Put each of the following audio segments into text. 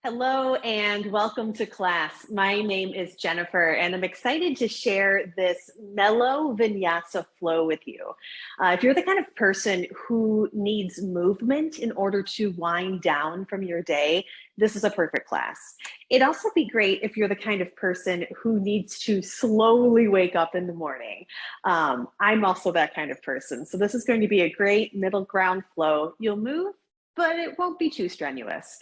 Hello and welcome to class. My name is Jennifer and I'm excited to share this Mellow Vinyasa flow with you. If you're the kind of person who needs movement in order to wind down from your day, this is a perfect class. It'd also be great if you're the kind of person who needs to slowly wake up in the morning. I'm also that kind of person. So this is going to be a great middle ground flow. You'll move, but it won't be too strenuous.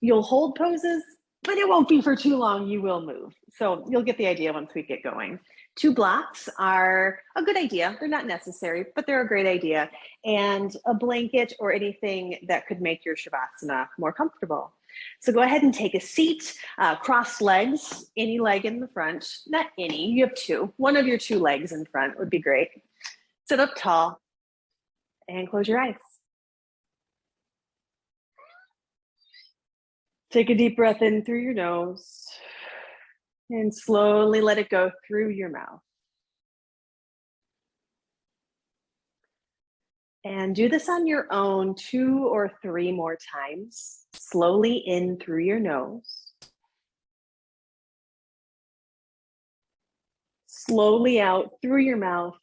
You'll hold poses, but it won't be for too long. You will move. So you'll get the idea once we get going. 2 blocks are a good idea. They're not necessary, but they're a great idea. And a blanket or anything that could make your Shavasana more comfortable. So go ahead and take a seat, cross legs, any leg in the front, not any, you have 2. One of your 2 legs in front would be great. Sit up tall and close your eyes. Take a deep breath in through your nose and slowly let it go through your mouth. And do this on your own 2 or 3 more times. Slowly in through your nose. Slowly out through your mouth.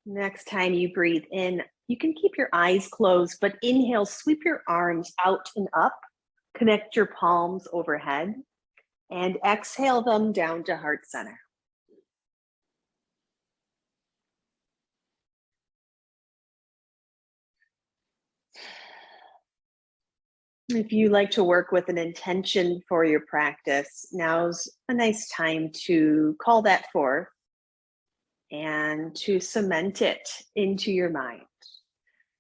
Next time you breathe in, you can keep your eyes closed, but inhale, sweep your arms out and up, connect your palms overhead, and exhale them down to heart center. If you like to work with an intention for your practice, now's a nice time to call that forth and to cement it into your mind.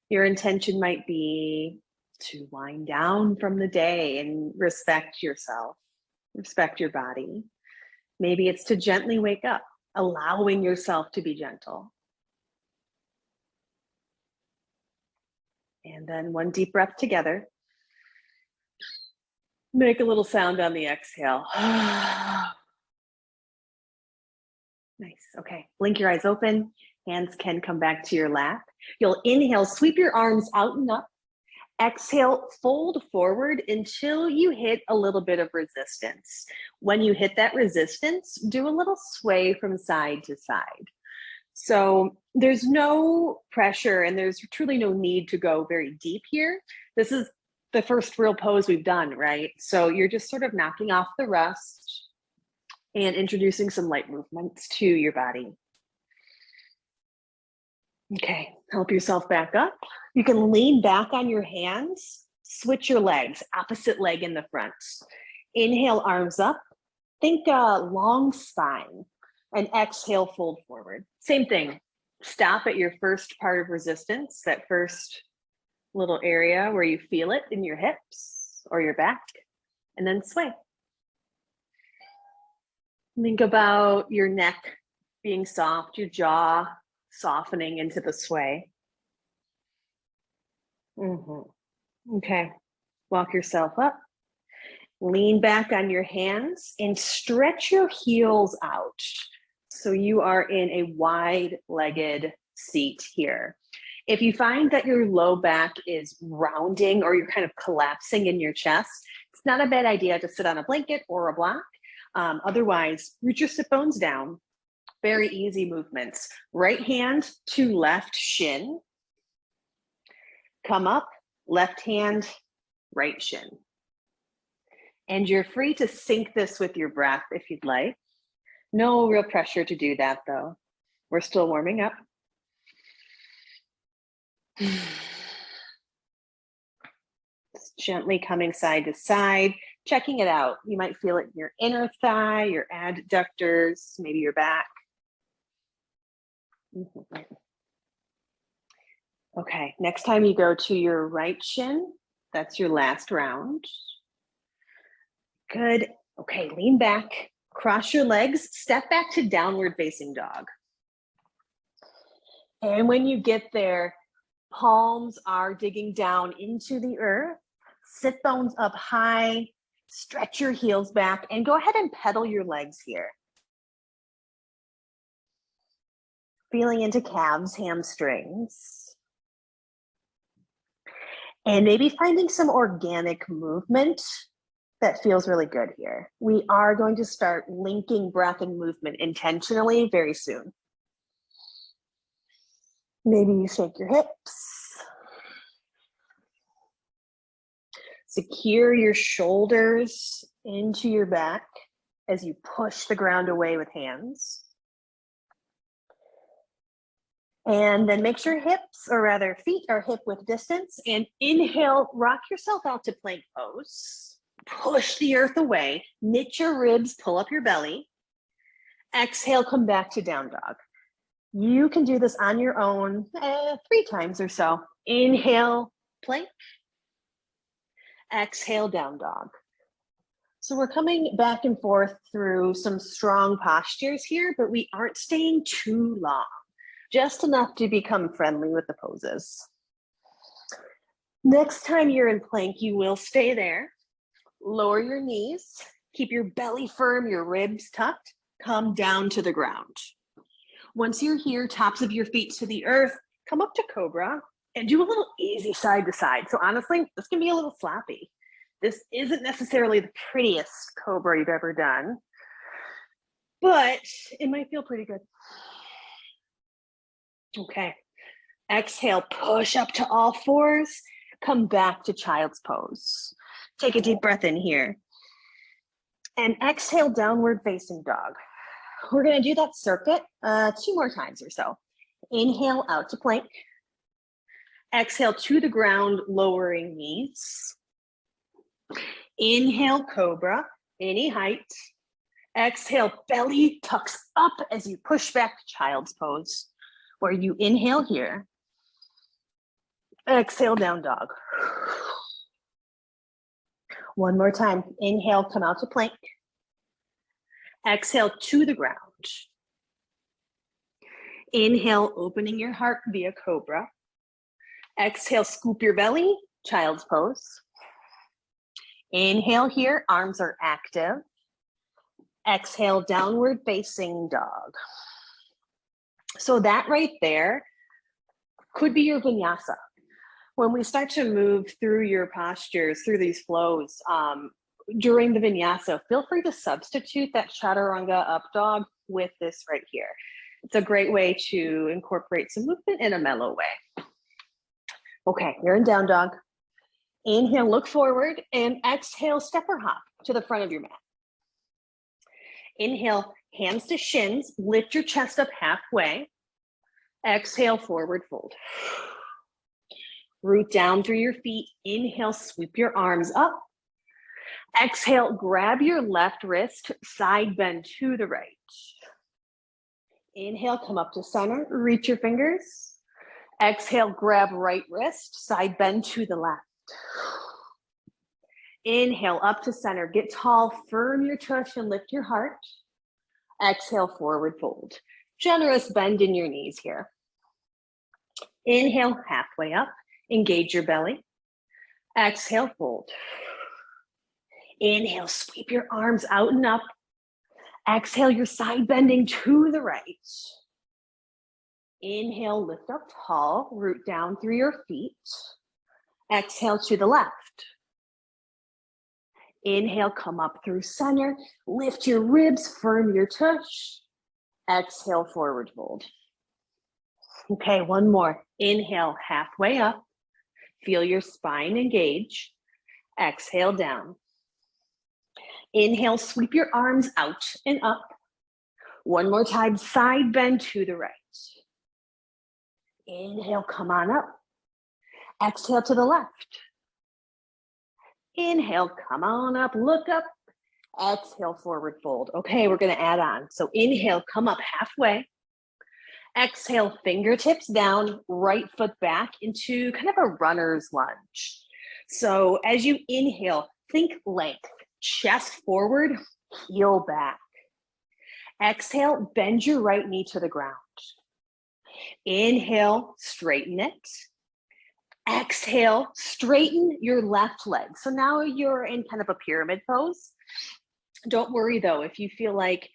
Your intention might be to wind down from the day and respect yourself, respect your body. Maybe it's to gently wake up, allowing yourself to be gentle. And then one deep breath together. Make a little sound on the exhale. Nice. Okay. Blink your eyes open. Hands can come back to your lap. You'll inhale, sweep your arms out and up. Exhale, fold forward until you hit a little bit of resistance. When you hit that resistance, do a little sway from side to side. So there's no pressure and there's truly no need to go very deep here. This is the first real pose we've done, right? So you're just sort of knocking off the rust and introducing some light movements to your body. Okay, help yourself back up. You can lean back on your hands, switch your legs, opposite leg in the front. Inhale, arms up. Think long spine, and exhale, fold forward. Same thing. Stop at your first part of resistance, that first little area where you feel it in your hips or your back, and then sway. Think about your neck being soft, your jaw softening into the sway. Okay, walk yourself up. Lean back on your hands and stretch your heels out. So you are in a wide-legged seat here. If you find that your low back is rounding or you're kind of collapsing in your chest, it's not a bad idea to sit on a blanket or a block. Otherwise, root your sit bones down. Very easy movements. Right hand to left shin. Come up, left hand, right shin. And you're free to sync this with your breath if you'd like. No real pressure to do that though. We're still warming up. Just gently coming side to side, checking it out. You might feel it in your inner thigh, your adductors, maybe your back. Okay, next time you go to your right shin, that's your last round. Good. Okay, lean back, cross your legs, step back to downward facing dog. And when you get there, palms are digging down into the earth, sit bones up high, Stretch your heels back and go ahead and pedal your legs here. Feeling into calves, hamstrings. And maybe finding some organic movement that feels really good here. We are going to start linking breath and movement intentionally very soon. Maybe you shake your hips. Secure your shoulders into your back as you push the ground away with hands. And then make sure hips, or rather feet, are hip width distance. And inhale, rock yourself out to plank pose. Push the earth away, knit your ribs, pull up your belly. Exhale, come back to down dog. You can do this on your own 3 times or so. Inhale, plank. Exhale, down dog. So we're coming back and forth through some strong postures here, but we aren't staying too long. Just enough to become friendly with the poses. Next time you're in plank, you will stay there. Lower your knees, keep your belly firm, your ribs tucked, come down to the ground. Once you're here, tops of your feet to the earth, come up to cobra and do a little easy side to side. So honestly, this can be a little sloppy. This isn't necessarily the prettiest cobra you've ever done, but it might feel pretty good. Okay, exhale, push up to all fours, come back to child's pose. Take a deep breath in here. And exhale, downward facing dog. We're gonna do that circuit 2 more times or so. Inhale out to plank. Exhale to the ground, lowering knees. Inhale, cobra, any height. Exhale, belly tucks up as you push back to child's pose, where you inhale here. Exhale, down dog. One more time. Inhale, come out to plank. Exhale to the ground. Inhale, opening your heart via cobra. Exhale, scoop your belly, child's pose. Inhale here, arms are active. Exhale, downward facing dog. So that right there could be your vinyasa. When we start to move through your postures, through these flows, during the vinyasa, feel free to substitute that chaturanga up dog with this right here. It's a great way to incorporate some movement in a mellow way. Okay, you're in down dog. Inhale, look forward, and exhale, step or hop to the front of your mat. Inhale, hands to shins, lift your chest up halfway. Exhale, forward fold. Root down through your feet. Inhale, sweep your arms up. Exhale, grab your left wrist, side bend to the right. Inhale, come up to center, reach your fingers. Exhale, grab right wrist, side bend to the left. Inhale, up to center, get tall, firm your tush and lift your heart. Exhale, forward fold. Generous bend in your knees here. Inhale, halfway up, engage your belly. Exhale, fold. Inhale, sweep your arms out and up. Exhale, your side bending to the right. Inhale, lift up tall, root down through your feet. Exhale to the left. Inhale, come up through center, lift your ribs, firm your tush. Exhale, forward fold. Okay, one more. Inhale, halfway up. Feel your spine engage. Exhale, down. Inhale, sweep your arms out and up. One more time, side bend to the right. Inhale, come on up. Exhale to the left. Inhale, come on up, look up. Exhale, forward fold. Okay, we're gonna add on. So inhale, come up halfway. Exhale, fingertips down, right foot back into kind of a runner's lunge. So as you inhale, think length, chest forward, heel back. Exhale, bend your right knee to the ground. Inhale, straighten it. Exhale, straighten your left leg. So now you're in kind of a pyramid pose. Don't worry though, if you feel like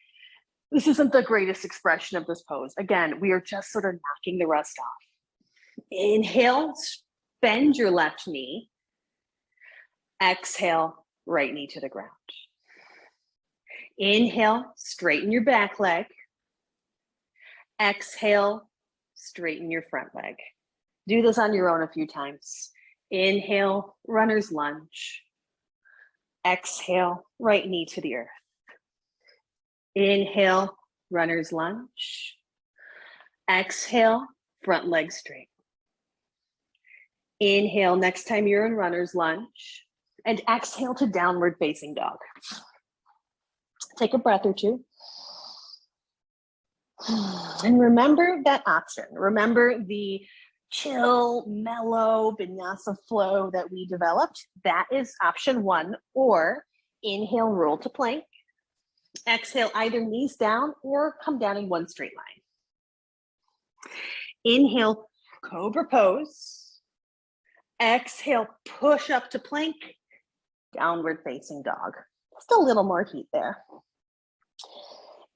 this isn't the greatest expression of this pose. Again, we are just sort of knocking the rust off. Inhale, bend your left knee. Exhale, right knee to the ground. Inhale, straighten your back leg. Exhale, straighten your front leg. Do this on your own a few times. Inhale, runner's lunge. Exhale, right knee to the earth. Inhale, runner's lunge. Exhale, front leg straight. Inhale, next time you're in runner's lunge. And exhale to downward facing dog. Take a breath or two. And remember that option. Remember the chill, mellow vinyasa flow that we developed. That is option one. Or inhale, roll to plank. Exhale, either knees down or come down in one straight line. Inhale, cobra pose. Exhale, push up to plank. Downward facing dog. Just a little more heat there.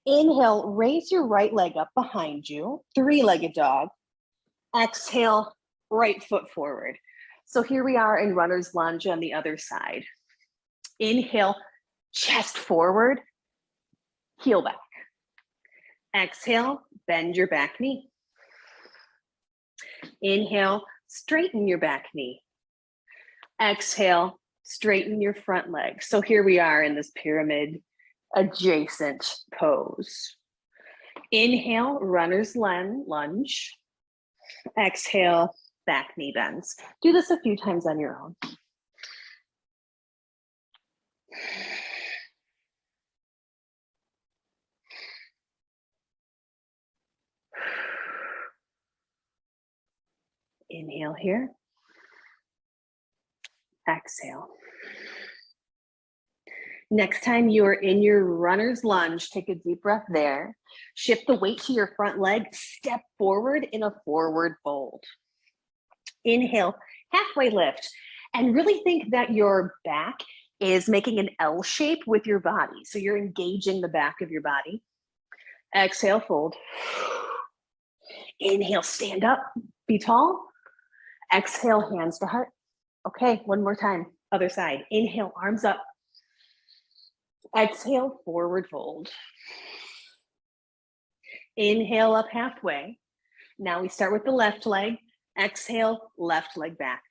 Inhale, raise your right leg up behind you, three-legged dog. Exhale, right foot forward. So here we are in runner's lunge on the other side. Inhale, chest forward, heel back. Exhale, bend your back knee. Inhale, straighten your back knee. Exhale, straighten your front leg. So here we are in this pyramid adjacent pose. Inhale, runner's lunge. Exhale, back knee bends. Do this a few times on your own. Inhale here. Exhale. Next time you're in your runner's lunge, take a deep breath there. Shift the weight to your front leg. Step forward in a forward fold. Inhale, halfway lift. And really think that your back is making an L shape with your body. So you're engaging the back of your body. Exhale, fold. Inhale, stand up, be tall. Exhale, hands to heart. Okay, one more time, other side. Inhale, arms up. Exhale, forward fold. Inhale up halfway. Now we start with the left leg. Exhale, left leg back.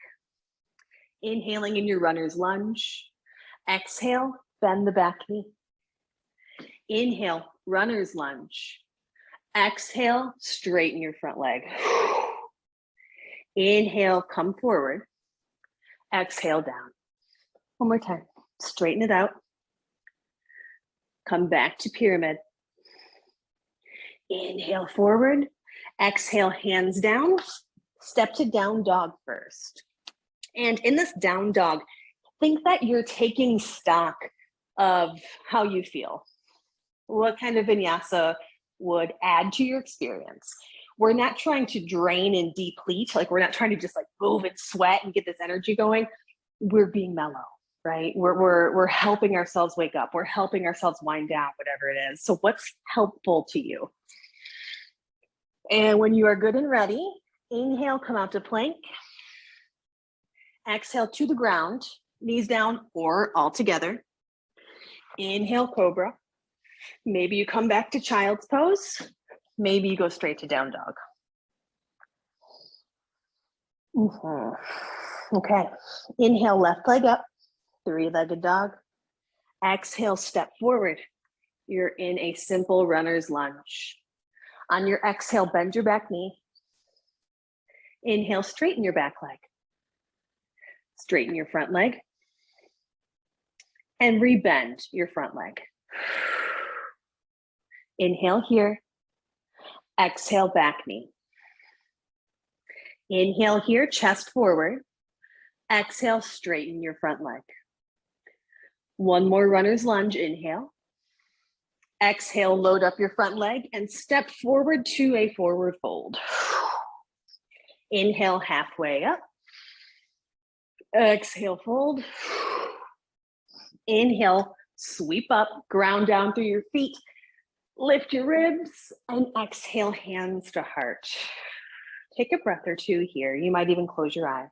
Inhaling in your runner's lunge. Exhale, bend the back knee. Inhale, runner's lunge. Exhale, straighten your front leg. Inhale, come forward. Exhale, down. One more time. Straighten it out. Come back to pyramid. Inhale forward. Exhale, hands down. Step to down dog first. And in this down dog, think that you're taking stock of how you feel. What kind of vinyasa would add to your experience? We're not trying to drain and deplete. Like we're not trying to just like move and sweat and get this energy going. We're being mellow, right? We're helping ourselves wake up. We're helping ourselves wind down, whatever it is. So what's helpful to you? And when you are good and ready, inhale, come out to plank. Exhale to the ground, knees down or all together. Inhale, cobra. Maybe you come back to child's pose. Maybe you go straight to down dog. Okay, inhale, left leg up, three-legged dog. Exhale, step forward. You're in a simple runner's lunge. On your exhale, bend your back knee. Inhale, straighten your back leg. Straighten your front leg. And rebend your front leg. Inhale here. Exhale, back knee. Inhale here, chest forward. Exhale, straighten your front leg. One more runner's lunge, inhale. Exhale, load up your front leg and step forward to a forward fold. Inhale, halfway up. Exhale, fold. Inhale, sweep up, ground down through your feet. Lift your ribs and exhale, hands to heart. Take a breath or two here. You might even close your eyes.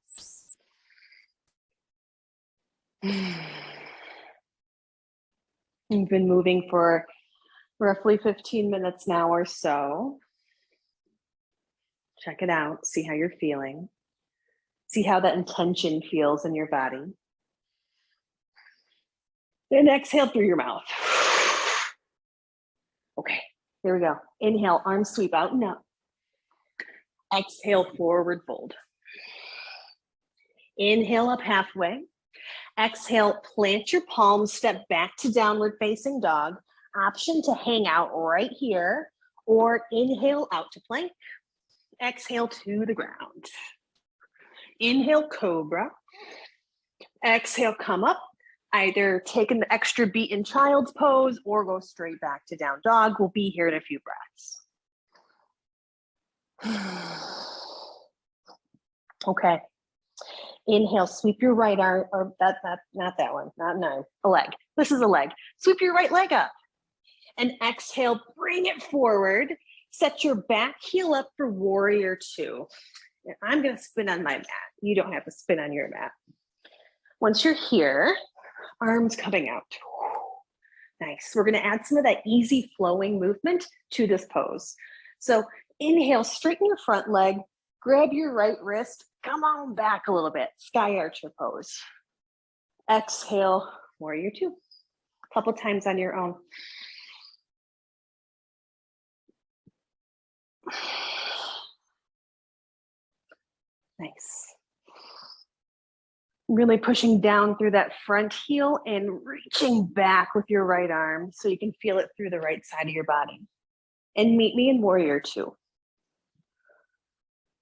You've been moving for roughly 15 minutes now or so. Check it out. See how you're feeling. See how that intention feels in your body. Then exhale through your mouth. Okay, here we go. Inhale, arms sweep out and up. Exhale, forward fold. Inhale up halfway. Exhale, plant your palms, step back to downward facing dog. Option to hang out right here, or inhale out to plank. Exhale to the ground. Inhale, cobra. Exhale, come up. Either take an extra beat in child's pose or go straight back to down dog. We'll be here in a few breaths. Okay. Inhale, sweep your right arm, or not that one, not nine, a leg. This is a leg. Sweep your right leg up. And exhale, bring it forward. Set your back heel up for warrior two. And I'm gonna spin on my mat. You don't have to spin on your mat. Once you're here, arms coming out. Nice. We're gonna add some of that easy flowing movement to this pose. So inhale, straighten your front leg, grab your right wrist, come on back a little bit, sky archer pose. Exhale, warrior two. A couple times on your own. Nice. Really pushing down through that front heel and reaching back with your right arm so you can feel it through the right side of your body. And meet me in warrior two.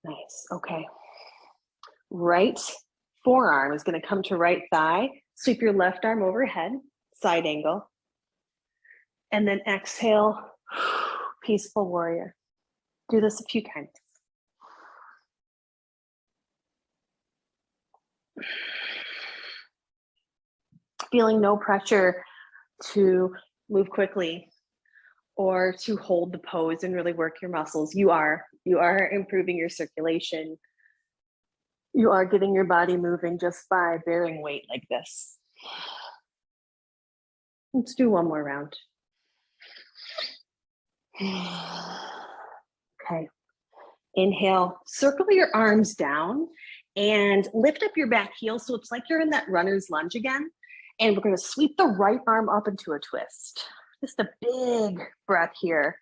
Nice, okay. Right forearm is gonna come to right thigh. Sweep your left arm overhead, side angle. And then exhale, peaceful warrior. Do this a few times. Feeling no pressure to move quickly or to hold the pose and really work your muscles. You are improving your circulation. You are getting your body moving just by bearing weight like this. Let's do one more round. Okay. Inhale, circle your arms down and lift up your back heel so it's like you're in that runner's lunge again. And we're going to sweep the right arm up into a twist. Just a big breath here.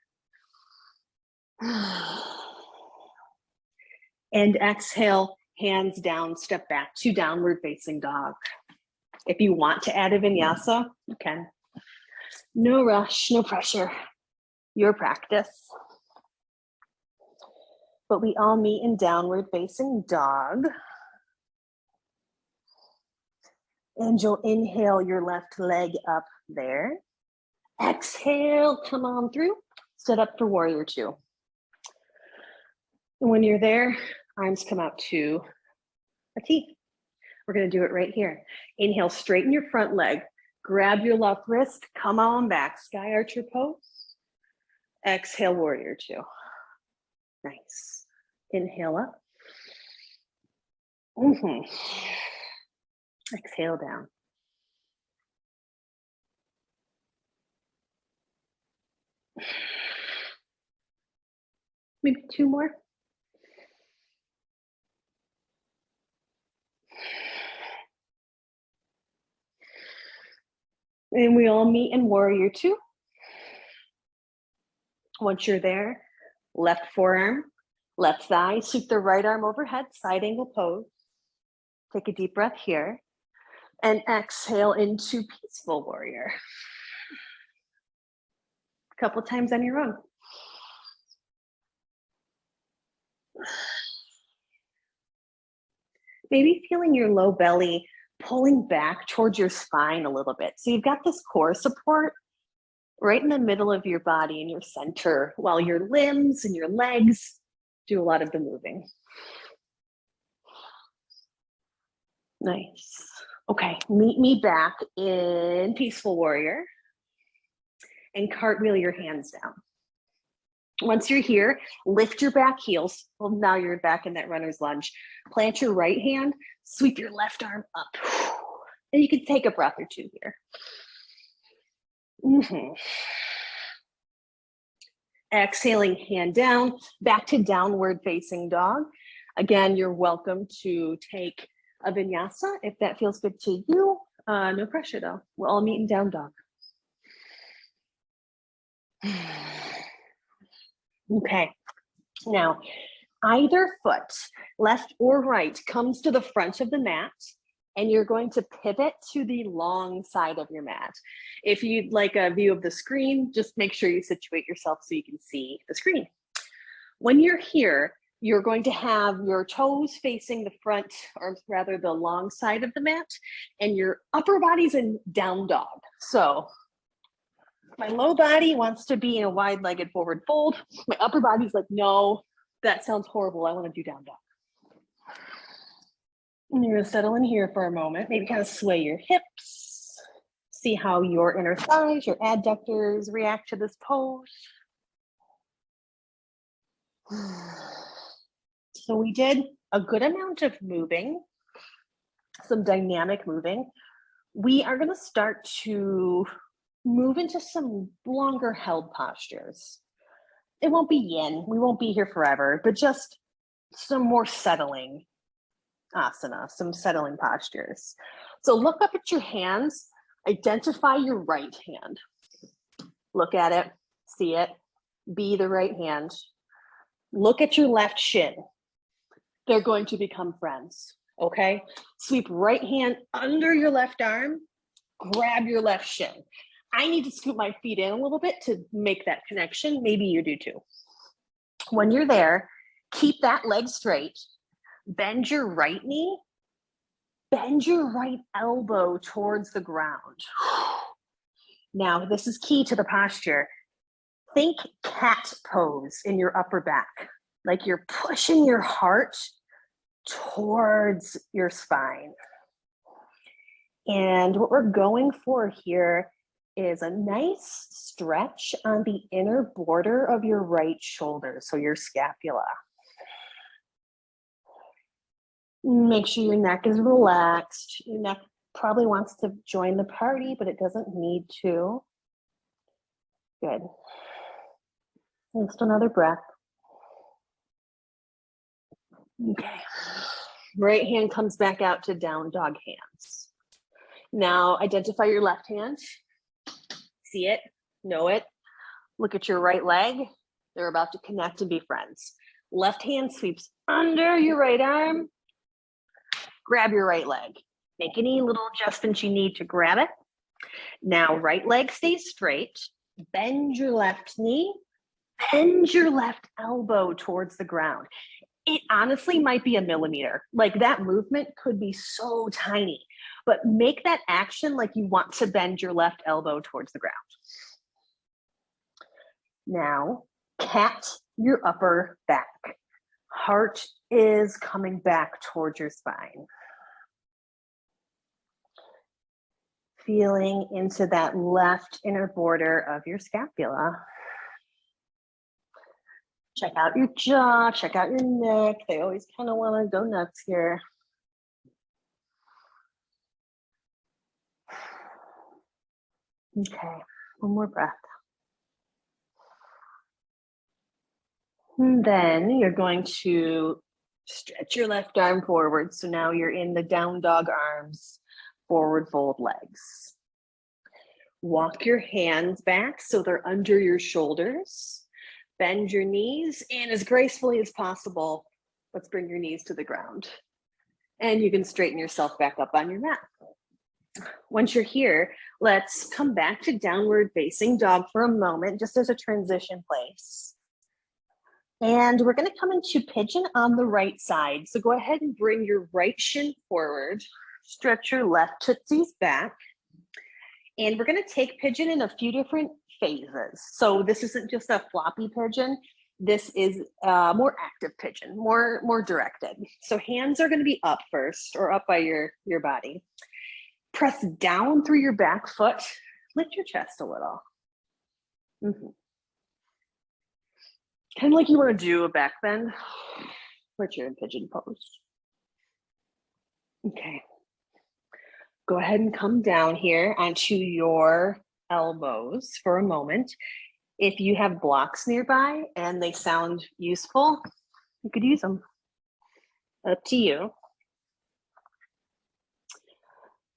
And exhale, hands down, step back to downward facing dog. If you want to add a vinyasa, you can. No rush, no pressure. Your practice. But we all meet in downward facing dog. And you'll inhale your left leg up there. Exhale, come on through. Set up for warrior two. And when you're there, arms come out to a T. We're gonna do it right here. Inhale, straighten your front leg. Grab your left wrist, come on back. Sky archer pose. Exhale, warrior two. Nice. Inhale up. Exhale down. Maybe two more. And we all meet in warrior two. Once you're there, left forearm, left thigh, sweep the right arm overhead, side angle pose. Take a deep breath here. And exhale into peaceful warrior. A couple times on your own. Maybe feeling your low belly pulling back towards your spine a little bit. So you've got this core support right in the middle of your body and your center, while your limbs and your legs do a lot of the moving. Nice. Okay, meet me back in Peaceful Warrior and cartwheel your hands down. Once you're here, lift your back heels. Well, now you're back in that runner's lunge. Plant your right hand, sweep your left arm up. And you can take a breath or two here. Exhaling, hand down, back to downward facing dog. Again, you're welcome to take a vinyasa if that feels good to you. No pressure though. We'll all meet in down dog. Okay, now either foot, left or right, comes to the front of the mat, and you're going to pivot to the long side of your mat. If you'd like a view of the screen, just make sure you situate yourself so you can see the screen. When you're here, you're going to have your toes facing the front, or rather the long side of the mat, and your upper body's in down dog. So my low body wants to be in a wide-legged forward fold. My upper body's like, no, that sounds horrible. I want to do down dog. And you're going to settle in here for a moment. Maybe kind of sway your hips. See how your inner thighs, your adductors react to this pose. So we did a good amount of moving, some dynamic moving. We are going to start to move into some longer held postures. It won't be yin, we won't be here forever, but just some more settling asana, some settling postures. So look up at your hands, identify your right hand. Look at it, see it, be the right hand. Look at your left shin. They're going to become friends, okay? Sweep right hand under your left arm, grab your left shin. I need to scoot my feet in a little bit to make that connection. Maybe you do too. When you're there, keep that leg straight. Bend your right knee. Bend your right elbow towards the ground. Now, this is key to the posture. Think cat pose in your upper back. Like you're pushing your heart towards your spine. And what we're going for here is a nice stretch on the inner border of your right shoulder, so your scapula. Make sure your neck is relaxed. Your neck probably wants to join the party, but it doesn't need to. Good. Just another breath. Okay. Right hand comes back out to down dog hands. Now identify your left hand. See it, know it. Look at your right leg. They're about to connect and be friends. Left hand sweeps under your right arm. Grab your right leg. Make any little adjustments you need to grab it. Now, right leg stays straight. Bend your left knee. Bend your left elbow towards the ground. It honestly might be a millimeter. Like that movement could be so tiny, but make that action like you want to bend your left elbow towards the ground. Now, cat your upper back. Heart is coming back towards your spine. Feeling into that left inner border of your scapula. Check out your jaw, check out your neck. They always kind of want to go nuts here. Okay, one more breath. And then you're going to stretch your left arm forward. So now you're in the down dog arms, forward fold legs. Walk your hands back so they're under your shoulders. Bend your knees, and as gracefully as possible, let's bring your knees to the ground. And you can straighten yourself back up on your mat. Once you're here, let's come back to downward facing dog for a moment, just as a transition place. And we're going to come into pigeon on the right side. So go ahead and bring your right shin forward, stretch your left tootsies back. And we're going to take pigeon in a few different phases. So this isn't just a floppy pigeon. this is a more active pigeon, more directed. So hands are going to be up first, or up by your body. Press down through your back foot. Lift your chest a little. Kind of like you want to do a back bend, but you're in pigeon pose. Okay. Go ahead and come down here onto your elbows for a moment. If you have blocks nearby and they sound useful, you could use them. Up to you.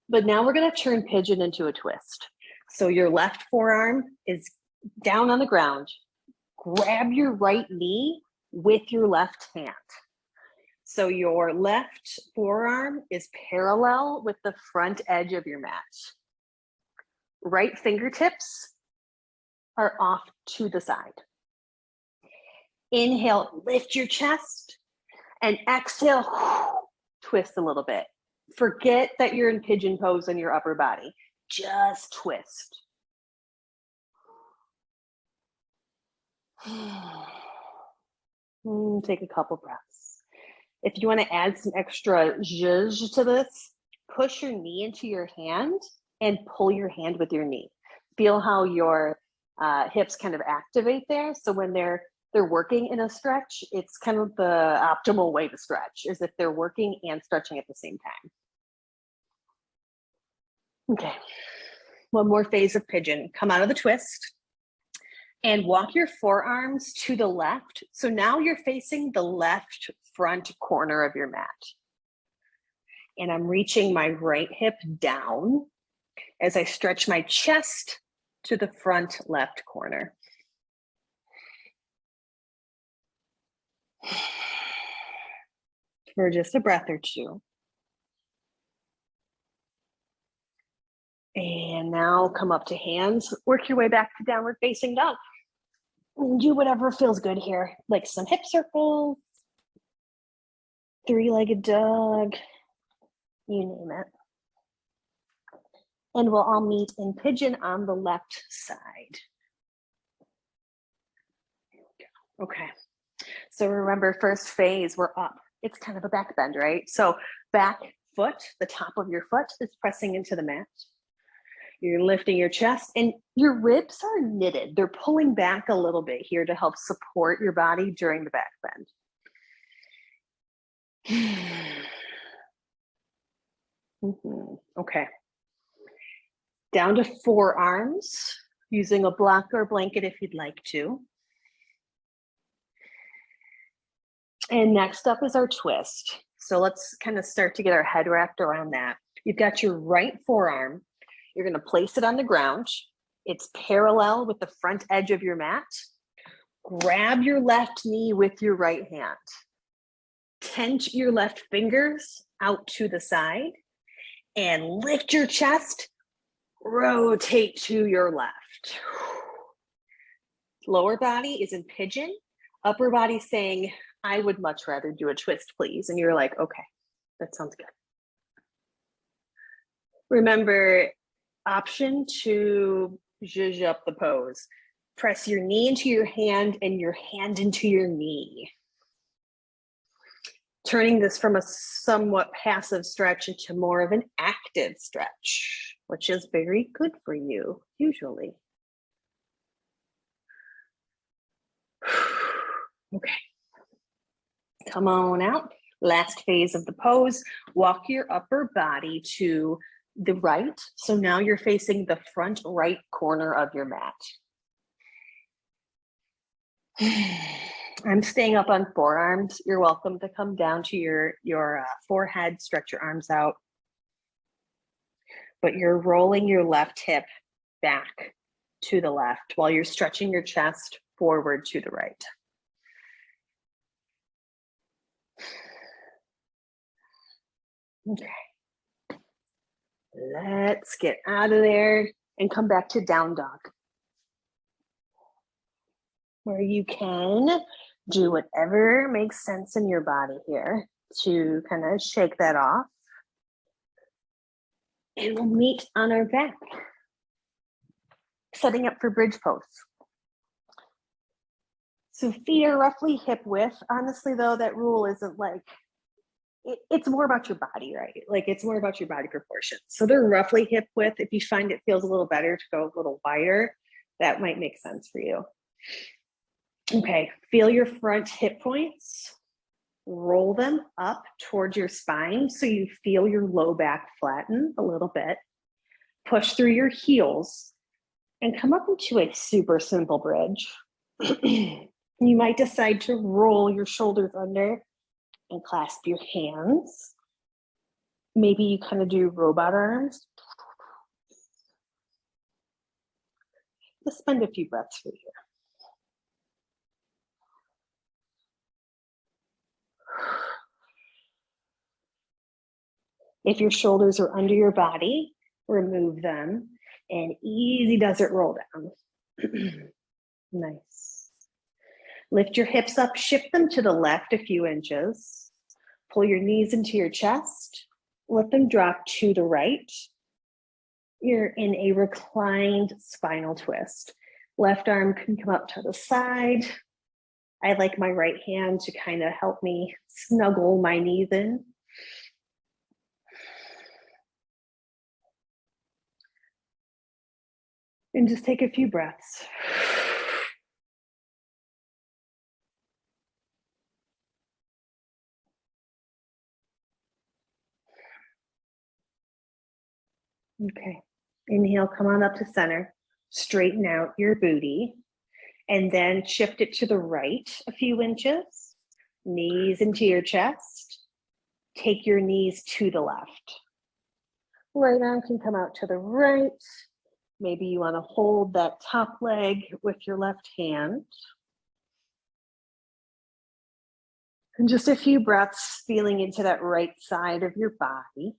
But now we're going to turn pigeon into a twist. So your left forearm is down on the ground. Grab your right knee with your left hand. So your left forearm is parallel with the front edge of your mat. Right fingertips are off to the side. Inhale, lift your chest, and exhale, twist a little bit. Forget that you're in pigeon pose in your upper body. Just twist. Take a couple breaths. If you want to add some extra zhuzh to this, push your knee into your hand and pull your hand with your knee. Feel how your hips kind of activate there. So when they're working in a stretch, it's kind of the optimal way to stretch, is if they're working and stretching at the same time. Okay, one more phase of pigeon. Come out of the twist and walk your forearms to the left. So now you're facing the left front corner of your mat. And I'm reaching my right hip down as I stretch my chest to the front left corner. For just a breath or two. And now come up to hands. Work your way back to downward facing dog. And do whatever feels good here, like some hip circles, three-legged dog, you name it. And we'll all meet in pigeon on the left side. Okay. So remember, first phase, we're up. It's kind of a back bend, right? So back foot, the top of your foot is pressing into the mat. You're lifting your chest and your ribs are knitted. They're pulling back a little bit here to help support your body during the back bend. Okay. Down to forearms, using a block or blanket if you'd like to. And next up is our twist. So let's kind of start to get our head wrapped around that. You've got your right forearm. You're going to place it on the ground. It's parallel with the front edge of your mat. Grab your left knee with your right hand. Tense your left fingers out to the side and lift your chest. Rotate to your left. Lower body is in pigeon. Upper body saying, I would much rather do a twist, please. And you're like, okay, that sounds good. Remember, option to zhuzh up the pose. Press your knee into your hand and your hand into your knee. Turning this from a somewhat passive stretch into more of an active stretch, which is very good for you, usually. Okay. Come on out. Last phase of the pose. Walk your upper body to the right. So now you're facing the front right corner of your mat. I'm staying up on forearms. You're welcome to come down to your forehead, stretch your arms out. But you're rolling your left hip back to the left while you're stretching your chest forward to the right. Okay. Let's get out of there and come back to down dog. Where you can do whatever makes sense in your body here to kind of shake that off. And we'll meet on our back. Setting up for bridge pose. So feet are roughly hip width. Honestly, though, that rule isn't like, it's more about your body, right? Like it's more about your body proportions. So they're roughly hip width. If you find it feels a little better to go a little wider, that might make sense for you. Okay, feel your front hip points. Roll them up towards your spine so you feel your low back flatten a little bit. Push through your heels and come up into a super simple bridge. You might decide to roll your shoulders under and clasp your hands. Maybe you kind of do robot arms. Let's spend a few breaths for you. If your shoulders are under your body, remove them and easy desert roll down. Nice. Lift your hips up, shift them to the left a few inches. Pull your knees into your chest. Let them drop to the right. You're in a reclined spinal twist. Left arm can come up to the side. I like my right hand to kind of help me snuggle my knees in. And just take a few breaths. Okay, inhale, come on up to center. Straighten out your booty. And then shift it to the right a few inches. Knees into your chest. Take your knees to the left. Right arm can come out to the right. Maybe you want to hold that top leg with your left hand. And just a few breaths feeling into that right side of your body.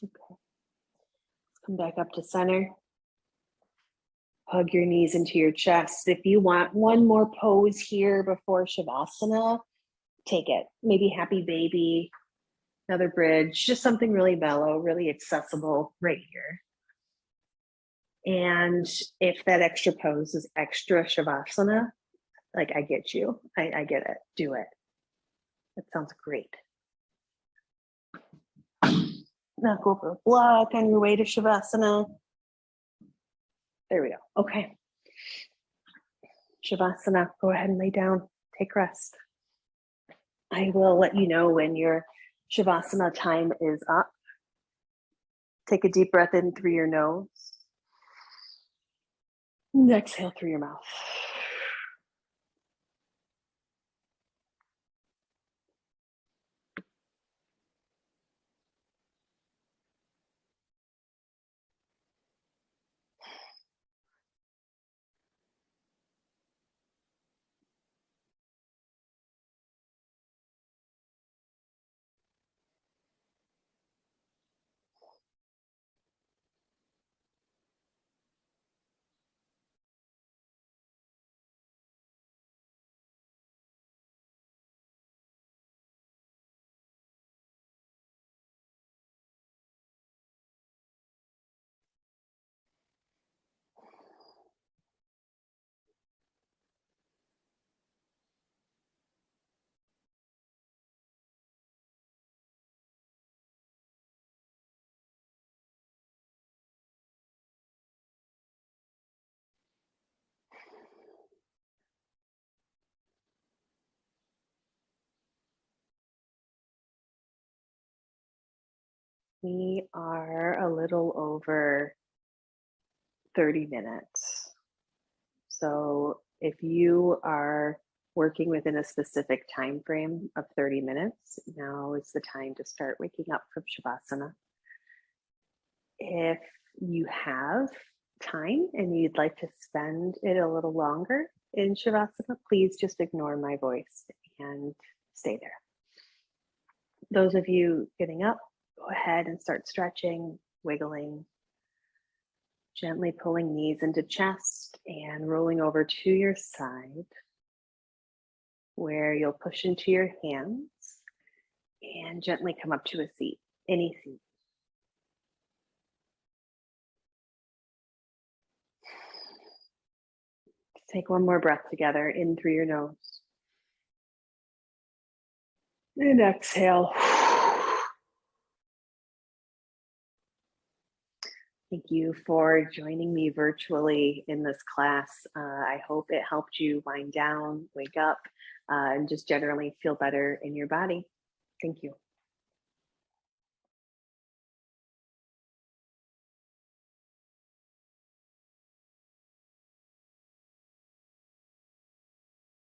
Okay. Let's come back up to center. Hug your knees into your chest. If you want one more pose here before Shavasana, take it. Maybe happy baby, another bridge, just something really mellow, really accessible right here. And if that extra pose is extra Shavasana, like I get you, I get it, do it. That sounds great. Now go for a block on your way to Shavasana. There we go, okay. Shavasana, go ahead and lay down, take rest. I will let you know when your Shavasana time is up. Take a deep breath in through your nose. And exhale through your mouth. We are a little over 30 minutes. So if you are working within a specific time frame of 30 minutes, now is the time to start waking up from Shavasana. If you have time and you'd like to spend it a little longer in Shavasana, please just ignore my voice and stay there. Those of you getting up, go ahead and start stretching, wiggling, gently pulling knees into chest and rolling over to your side where you'll push into your hands And gently come up to a seat, any seat. Take one more breath together, in through your nose. And exhale. Thank you for joining me virtually in this class. I hope it helped you wind down, wake up, and just generally feel better in your body. Thank you.